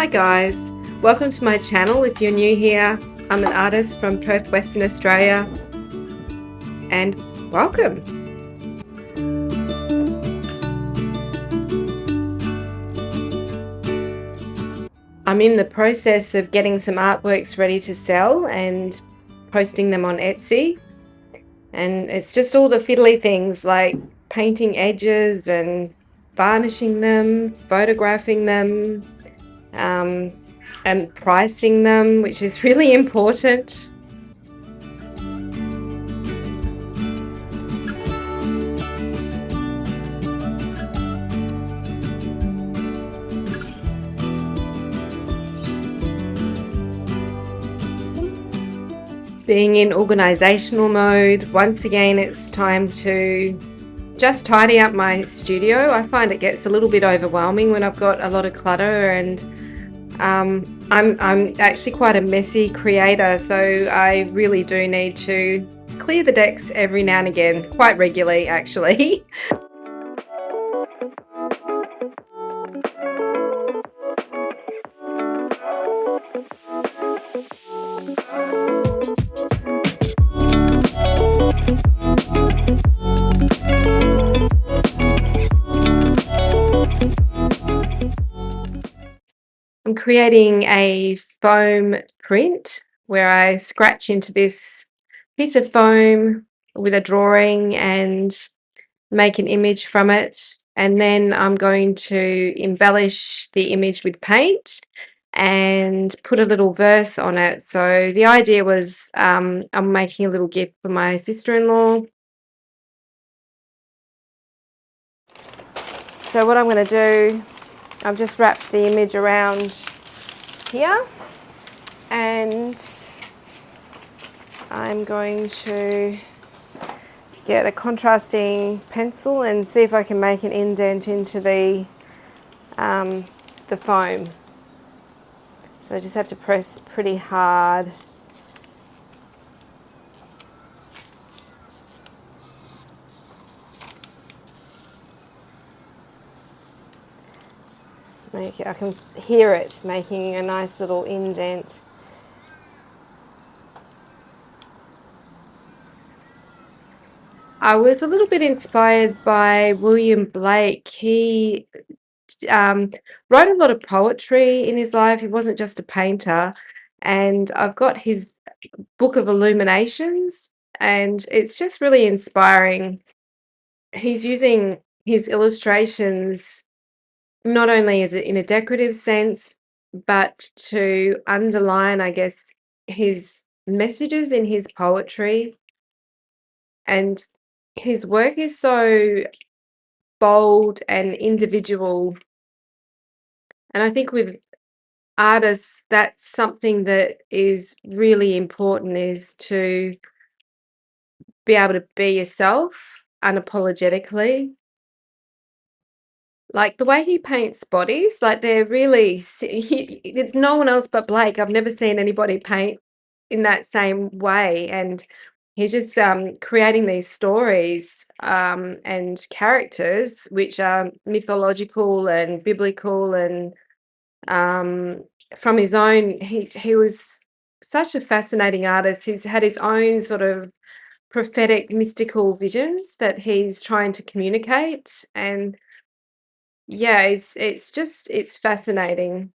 Hi guys, welcome to my channel. If you're new here, I'm an artist from Perth, Western Australia, and welcome. I'm in the process of getting some artworks ready to sell and posting them on Etsy, and it's just all the fiddly things like painting edges and varnishing them, photographing them, and pricing them, which is really important. Being in organizational mode, once again it's time to just tidy up my studio. I find it gets a little bit overwhelming when I've got a lot of clutter, and I'm actually quite a messy creator, so I really do need to clear the decks every now and again, quite regularly actually. I'm creating a foam print where I scratch into this piece of foam with a drawing and make an image from it, and then I'm going to embellish the image with paint and put a little verse on it. So the idea was I'm making a little gift for my sister-in-law. So what I'm going to do, I've just wrapped the image around here, and I'm going to get a contrasting pencil and see if I can make an indent into the foam. So I just have to press pretty hard. I can hear it making a nice little indent. I was a little bit inspired by William Blake. He wrote a lot of poetry in his life. He wasn't just a painter. And I've got his book of Illuminations, and it's just really inspiring. He's using his illustrations not only as in a decorative sense, but to underline, I guess, his messages in his poetry. And his work is so bold and individual. And I think with artists, that's something that is really important, is to be able to be yourself unapologetically. Like the way he paints bodies, like they're really, it's no one else but Blake. I've never seen anybody paint in that same way. And he's just creating these stories and characters which are mythological and biblical, and um, from his own, he was such a fascinating artist. He's had his own sort of prophetic, mystical visions that he's trying to communicate, and yeah, it's fascinating.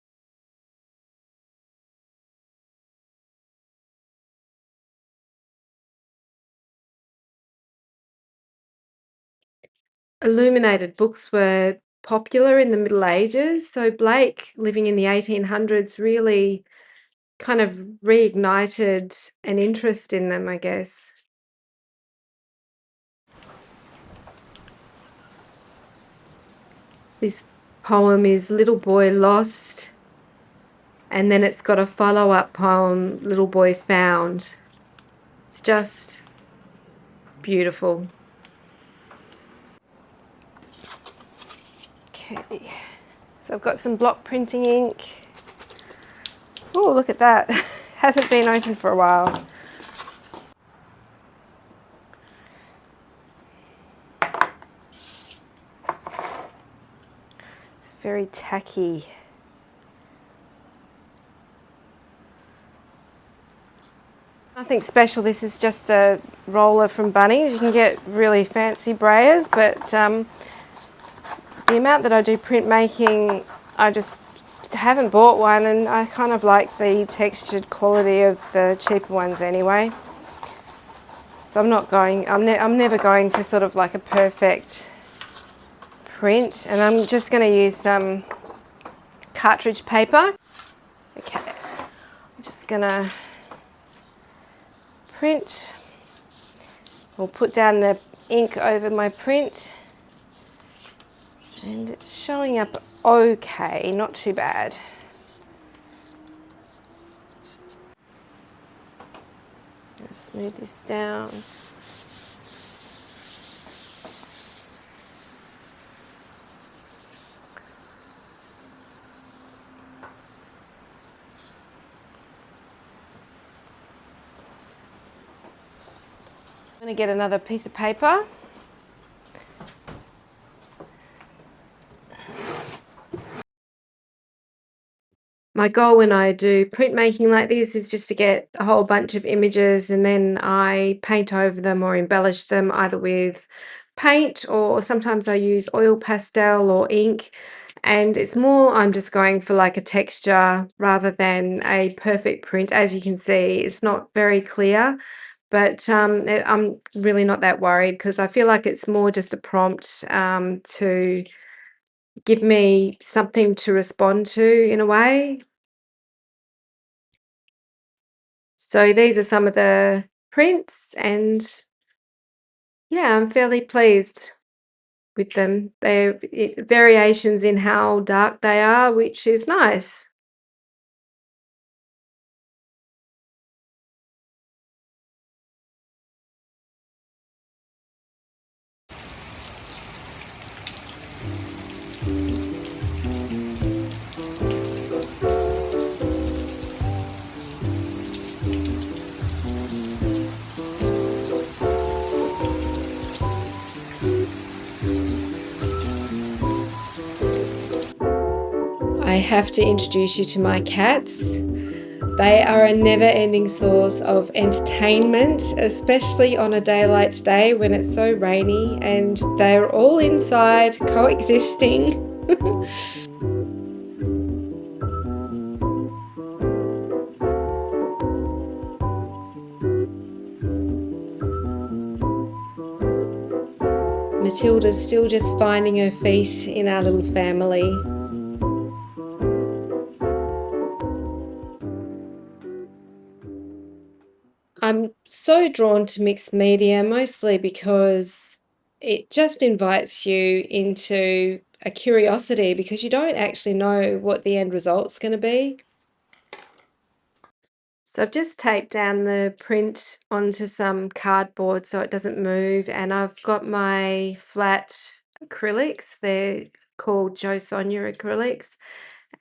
Illuminated books were popular in the Middle Ages, so Blake, living in the 1800s, really kind of reignited an interest in them, I guess. This poem is Little Boy Lost, and then it's got a follow-up poem, Little Boy Found. It's just beautiful. Okay, so I've got some block printing ink. Oh, look at that. Hasn't been open for a while. It's very tacky. Nothing special. This is just a roller from Bunnings. You can get really fancy brayers, but the amount that I do printmaking, I just haven't bought one, and I kind of like the textured quality of the cheaper ones anyway. So I'm never going for sort of like a perfect print, and I'm just going to use some cartridge paper. Okay, I'm just going to print. We'll put down the ink over my print, and it's showing up okay, not too bad. Smooth this down. I'm going to get another piece of paper. My goal when I do printmaking like this is just to get a whole bunch of images, and then I paint over them or embellish them either with paint, or sometimes I use oil pastel or ink. And it's more, I'm just going for like a texture rather than a perfect print. As you can see, it's not very clear, but I'm really not that worried, because I feel like it's more just a prompt to give me something to respond to in a way. So these are some of the prints, and yeah, I'm fairly pleased with them. They're variations in how dark they are, which is nice. I have to introduce you to my cats. They are a never-ending source of entertainment, especially on a day like today when it's so rainy and they're all inside coexisting. Matilda's still just finding her feet in our little family. I'm so drawn to mixed media, mostly because it just invites you into a curiosity, because you don't actually know what the end result's going to be. So I've just taped down the print onto some cardboard so it doesn't move, and I've got my flat acrylics. They're called Jo Sonia acrylics,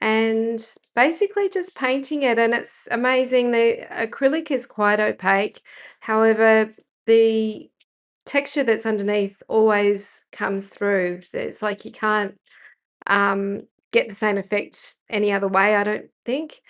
and basically just painting it, and it's amazing. The acrylic is quite opaque. However, the texture that's underneath always comes through. It's like you can't get the same effect any other way, I don't think.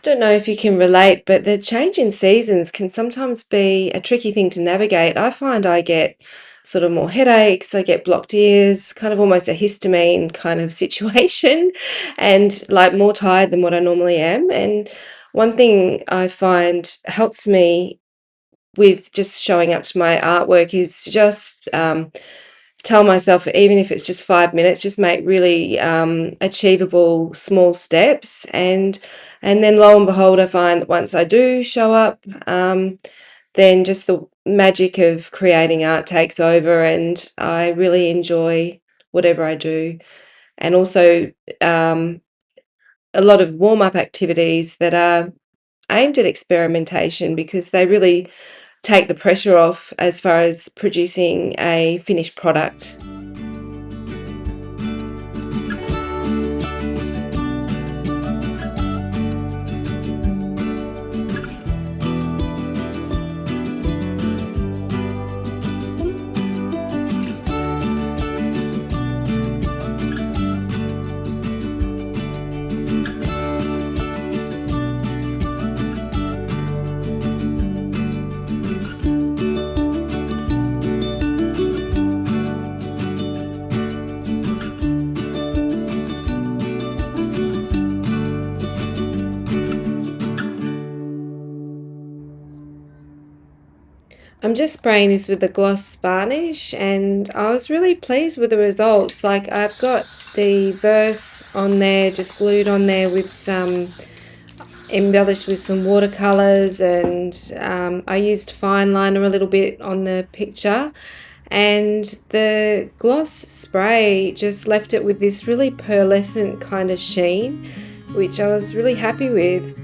Don't know if you can relate, but the change in seasons can sometimes be a tricky thing to navigate. I find I get sort of more headaches, I get blocked ears, kind of almost a histamine kind of situation, and like more tired than what I normally am. And one thing I find helps me with just showing up to my artwork is just tell myself, even if it's just 5 minutes, just make really achievable small steps, and then lo and behold, I find that once I do show up, then just the magic of creating art takes over, and I really enjoy whatever I do. And also a lot of warm-up activities that are aimed at experimentation, because they really take the pressure off as far as producing a finished product. I'm just spraying this with the gloss varnish, and I was really pleased with the results. Like, I've got the verse on there, just glued on there with some, embellished with some watercolors, and I used fine liner a little bit on the picture, and the gloss spray just left it with this really pearlescent kind of sheen, which I was really happy with.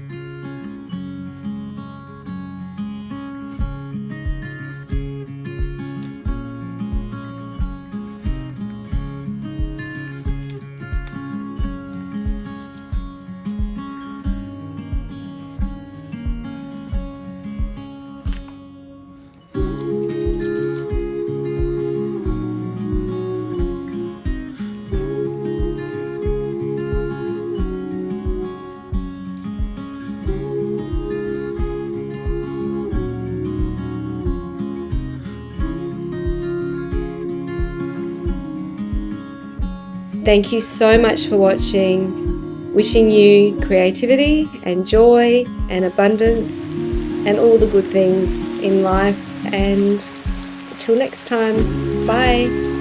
Thank you so much for watching. Wishing you creativity and joy and abundance and all the good things in life. And until next time, bye.